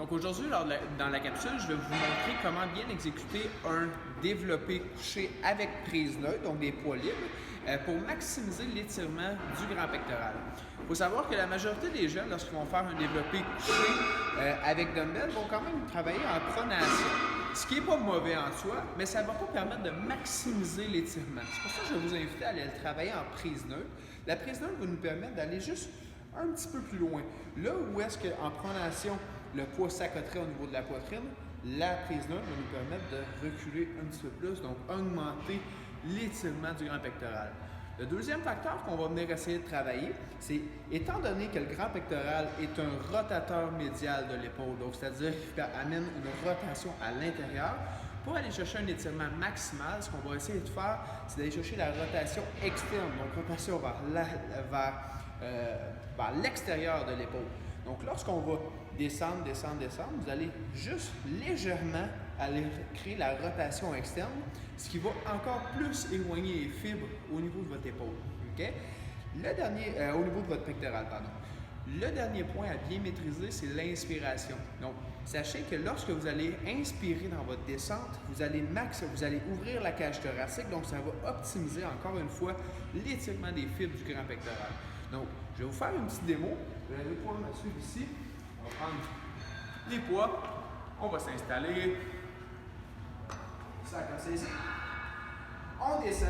Donc aujourd'hui, dans la capsule, je vais vous montrer comment bien exécuter un développé couché avec prise neutre, donc des poids libres, pour maximiser l'étirement du grand pectoral. Il faut savoir que la majorité des jeunes, lorsqu'ils vont faire un développé couché avec dumbbell, vont quand même travailler en pronation. Ce qui n'est pas mauvais en soi, mais ça ne va pas permettre de maximiser l'étirement. C'est pour ça que je vais vous inviter à aller le travailler en prise neutre. La prise neutre va nous permettre d'aller juste un petit peu plus loin. Là où est-ce qu'en pronation, le poids s'accoterait au niveau de la poitrine, la prise neutre va nous permettre de reculer un petit peu plus, donc augmenter l'étirement du grand pectoral. Le deuxième facteur qu'on va venir essayer de travailler, c'est étant donné que le grand pectoral est un rotateur médial de l'épaule, donc c'est-à-dire qu'il amène une rotation à l'intérieur, pour aller chercher un étirement maximal, ce qu'on va essayer de faire, c'est d'aller chercher la rotation externe, donc rotation vers l'extérieur de l'épaule. Donc lorsqu'on va descendre, vous allez juste légèrement aller créer la rotation externe, ce qui va encore plus éloigner les fibres au niveau de votre épaule. Okay? Au niveau de votre pectoral, pardon. Le dernier point à bien maîtriser, c'est l'inspiration. Donc, sachez que lorsque vous allez inspirer dans votre descente, vous allez ouvrir la cage thoracique, donc ça va optimiser encore une fois l'étirement des fibres du grand pectoral. Donc, je vais vous faire une petite démo. Vous allez pouvoir me suivre ici. On va prendre les poids. On va s'installer. Ça comme ici. On descend.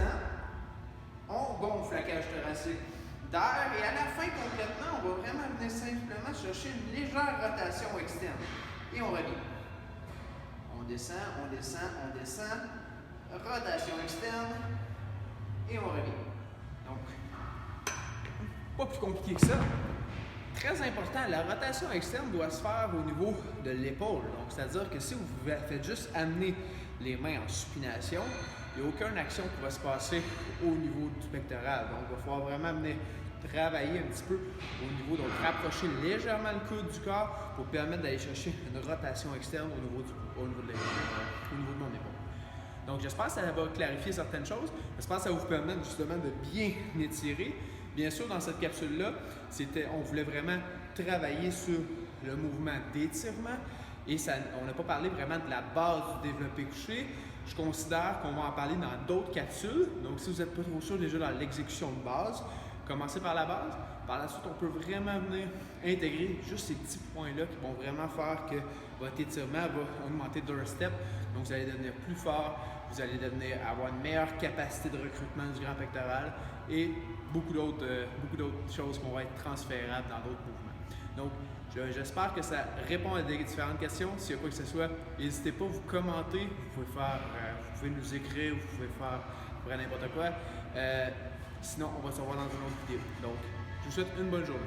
On gonfle la cage thoracique d'air et à la fin complètement, on va vraiment venir simplement chercher une légère rotation externe. Et on revient. On descend. Rotation externe. Et on revient. Donc, pas plus compliqué que ça. Très important, la rotation externe doit se faire au niveau de l'épaule. Donc, c'est-à-dire que si vous faites juste amener les mains en supination, il n'y a aucune action qui va se passer au niveau du pectoral. Donc, il va falloir vraiment venir travailler un petit peu au niveau, donc rapprocher légèrement le coude du corps pour permettre d'aller chercher une rotation externe au niveau de mon épaule. Donc, j'espère que ça va clarifier certaines choses. J'espère que ça va vous permettre justement de bien étirer. Bien sûr, dans cette capsule-là, on voulait vraiment travailler sur le mouvement d'étirement et on n'a pas parlé vraiment de la base du développé couché. Je considère qu'on va en parler dans d'autres capsules. Donc, si vous n'êtes pas trop sûr déjà dans l'exécution de base, commencez par la base. Par la suite, on peut vraiment venir intégrer juste ces petits points-là qui vont vraiment faire que votre étirement va augmenter d'un step. Donc, vous allez devenir plus fort, vous allez avoir une meilleure capacité de recrutement du grand pectoral et beaucoup d'autres choses qui vont être transférables dans d'autres mouvements. Donc, j'espère que ça répond à des différentes questions. S'il y a quoi que ce soit, n'hésitez pas à vous commenter. Vous pouvez nous écrire, vous pouvez faire n'importe quoi. Sinon, on va se revoir dans une autre vidéo. Donc, je vous souhaite une bonne journée.